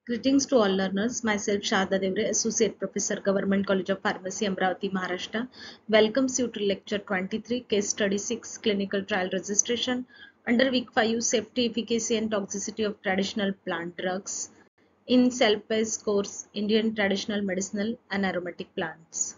Greetings to all learners. Myself Shada Devre, Associate Professor, Government College of Pharmacy, Amravati, Maharashtra, welcomes you to Lecture 23, Case Study 6, Clinical Trial Registration under Week 5, Safety, Efficacy and Toxicity of Traditional Plant Drugs in self-paced course, Indian Traditional Medicinal and Aromatic Plants.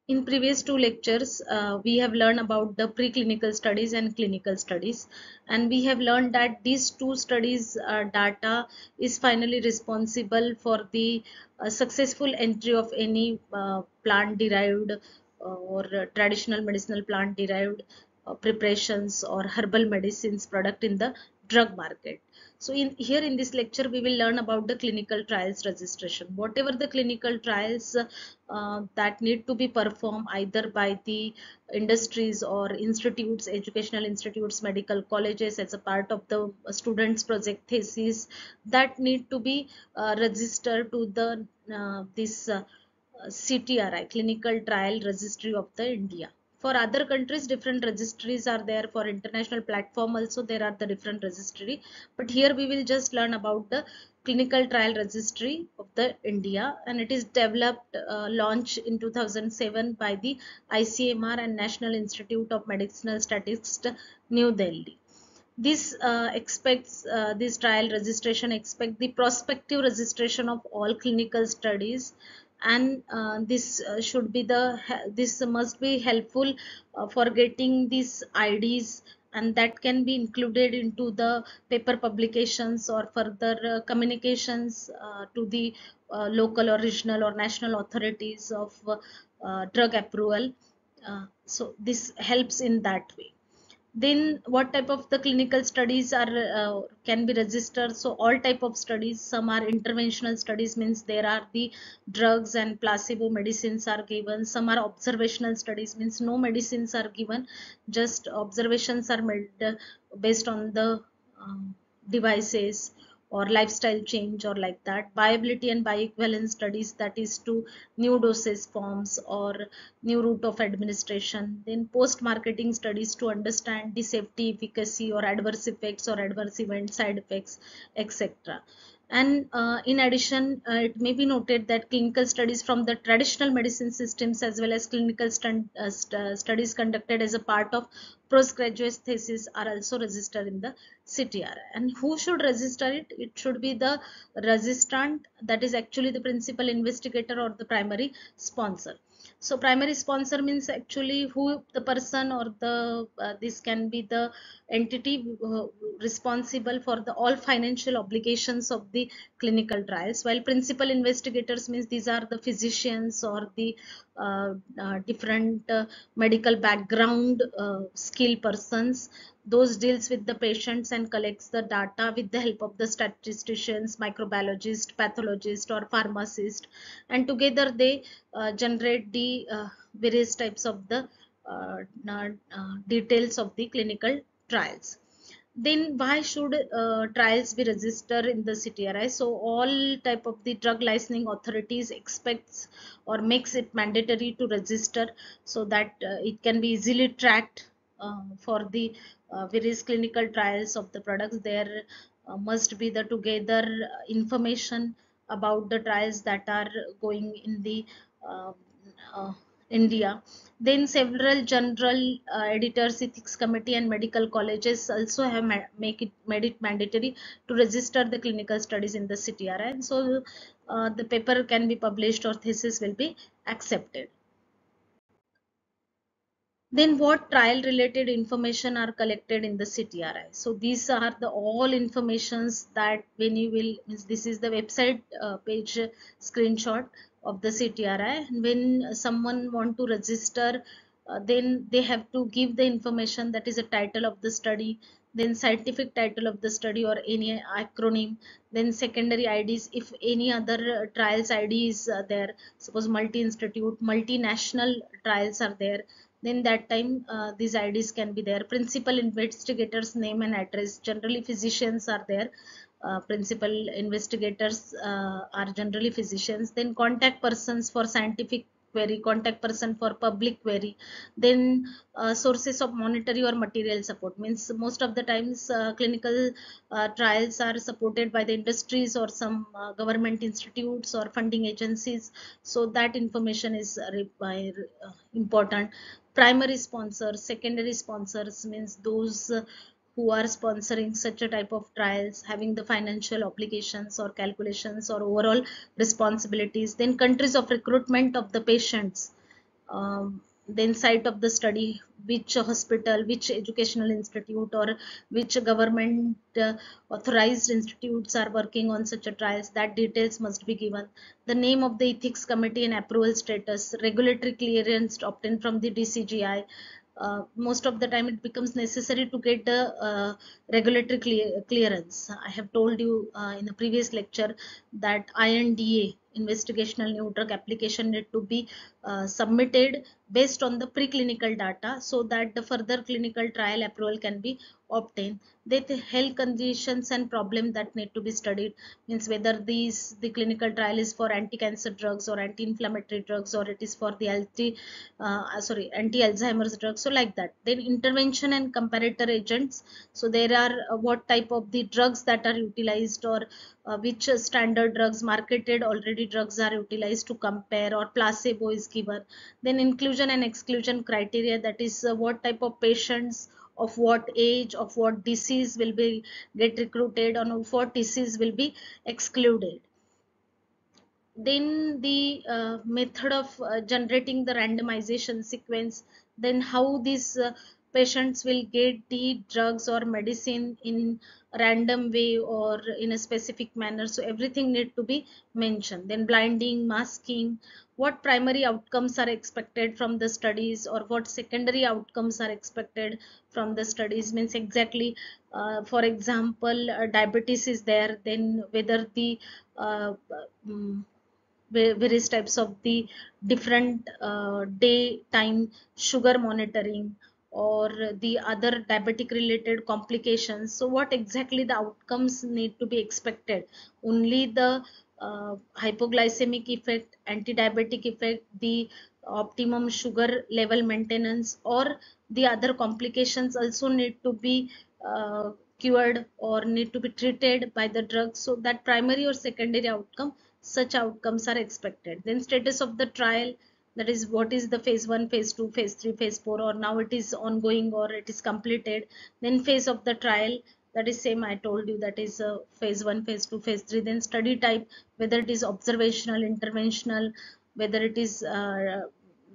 In previous two lectures, we have learned about the preclinical studies and clinical studies, and we have learned that these two studies data is finally responsible for the successful entry of any plant derived or traditional medicinal plant derived preparations or herbal medicines product in the drug market. So in this lecture we will learn about the clinical trials registration. Whatever the clinical trials that need to be performed either by the industries or institutes, educational institutes, medical colleges as a part of the students project thesis, that need to be registered to the this CTRI, Clinical Trial Registry of the India. For other countries, different registries are there. For international platform also there are the different registry. But here we will just learn about the Clinical Trial Registry of the India, and it is developed, launched in 2007 by the ICMR and National Institute of Medicinal Statistics, New Delhi. This trial registration expect the prospective registration of all clinical studies, and this must be helpful for getting these IDs, and that can be included into the paper publications or further communications to the local or regional or national authorities of drug approval. So this helps in that way. Then what type of the clinical studies are can be registered? So all type of studies. Some are interventional studies, means there are the drugs and placebo medicines are given. Some are observational studies, means no medicines are given, just observations are made based on the devices or lifestyle change or like that. Viability and bioequivalence studies, that is to new dosage forms or new route of administration. Then post marketing studies to understand the safety, efficacy or adverse effects or adverse event side effects, etc. And in addition, it may be noted that clinical studies from the traditional medicine systems as well as clinical studies conducted as a part of postgraduate thesis are also registered in the CTR. And who should register it? It should be the registrant, that is actually the principal investigator or the primary sponsor. So primary sponsor means actually who the person or the this can be the entity responsible for the all financial obligations of the clinical trials, while principal investigators means these are the physicians or the different medical background skill persons. Those deals with the patients and collects the data with the help of the statisticians, microbiologist, pathologist or pharmacist, and together they generate the various types of the details of the clinical trials. Then why should trials be registered in the CTRI? So all type of the drug licensing authorities expects or makes it mandatory to register, so that it can be easily tracked for the various clinical trials of the products. There must be the together information about the trials that are going in the uh, uh, India. Then several general editors, ethics committee and medical colleges also have made it mandatory to register the clinical studies in the CTRI. And so the paper can be published or thesis will be accepted. Then what trial related information are collected in the CTRI? So these are the all informations that when you will, this is the website page screenshot of the CTRI. And when someone want to register, then they have to give the information, that is a title of the study, then scientific title of the study or any acronym, then secondary IDs if any other trials ID is there, suppose multi-institute, multinational trials are there, then that time these IDs can be there. Principal investigators name and address, generally physicians are there. Principal investigators are generally physicians. Then contact persons for scientific query, contact person for public query. Then sources of monetary or material support means most of the times clinical trials are supported by the industries or some government institutes or funding agencies, so that information is important. Primary sponsors, secondary sponsors means those who are sponsoring such a type of trials, having the financial obligations or calculations or overall responsibilities. Then countries of recruitment of the patients, then site of the study, which hospital, which educational institute, or which government authorized institutes are working on such a trials, that details must be given. The name of the ethics committee and approval status, regulatory clearance obtained from the DCGI. Most of the time it becomes necessary to get the regulatory clearance. I have told you in the previous lecture that INDA, investigational new drug application, need to be submitted based on the preclinical data so that the further clinical trial approval can be obtained. The health conditions and problem that need to be studied means whether the clinical trial is for anti-cancer drugs or anti-inflammatory drugs, or it is for the anti-Alzheimer's drugs, so like that. Then intervention and comparator agents, so there are what type of the drugs that are utilized, or which standard drugs, marketed already drugs are utilized to compare, or placebo is given. Then inclusion and exclusion criteria, that is what type of patients, of what age, of what disease will be get recruited, or of what disease will be excluded. Then the method of generating the randomization sequence, then how these patients will get the drugs or medicine in random way or in a specific manner, so everything need to be mentioned. Then blinding, masking, what primary outcomes are expected from the studies, or what secondary outcomes are expected from the studies, means exactly for example diabetes is there, then whether the uh, mm, various types of the different daytime sugar monitoring, or the other diabetic related complications, so what exactly the outcomes need to be expected. Only the hypoglycemic effect, anti-diabetic effect, the optimum sugar level maintenance, or the other complications also need to be cured or need to be treated by the drug, so that primary or secondary outcome, such outcomes are expected. Then status of the trial, that is what is the phase 1, phase 2, phase 3, phase 4, or now it is ongoing or it is completed. Then phase of the trial, that is same I told you, that is phase 1, phase 2, phase 3. Then study type, whether it is observational, interventional, whether it is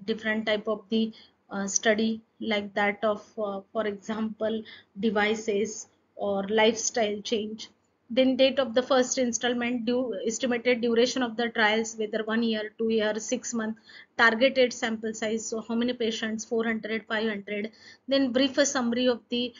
different type of the study, like that of for example devices or lifestyle change. Then date of the first installment, due estimated duration of the trials, whether 1 year, 2 year, 6 month, targeted sample size, so how many patients, 400, 500. Then brief a summary of the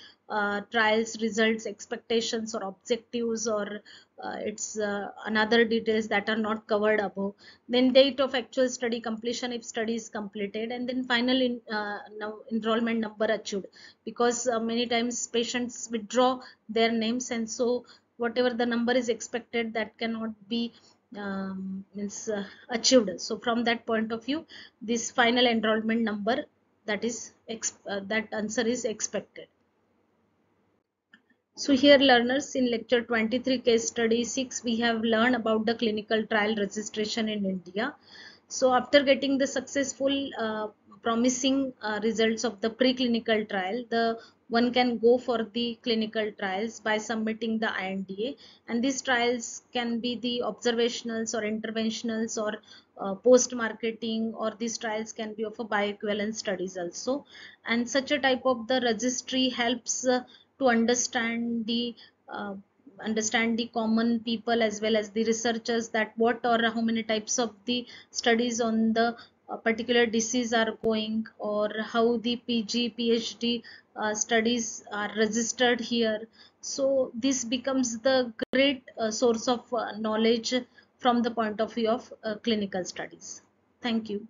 trials results, expectations or objectives, or it's another details that are not covered above. Then date of actual study completion if study is completed, and then final now enrollment number achieved, because many times patients withdraw their names, and so whatever the number is expected, that cannot be means achieved. So from that point of view, this final enrollment number, that is that answer is expected. So here learners, in lecture 23 case study 6, we have learned about the clinical trial registration in India. So after getting the successful promising results of the preclinical trial, the one can go for the clinical trials by submitting the INDA, and these trials can be the observationals or interventionals or post marketing, or these trials can be of a bioequivalence studies also. And such a type of the registry helps to uh, understand the common people as well as the researchers, that what or how many types of the studies on the particular disease are going, or how the PG PhD studies are registered here. So this becomes the great source of knowledge from the point of view of clinical studies. Thank you.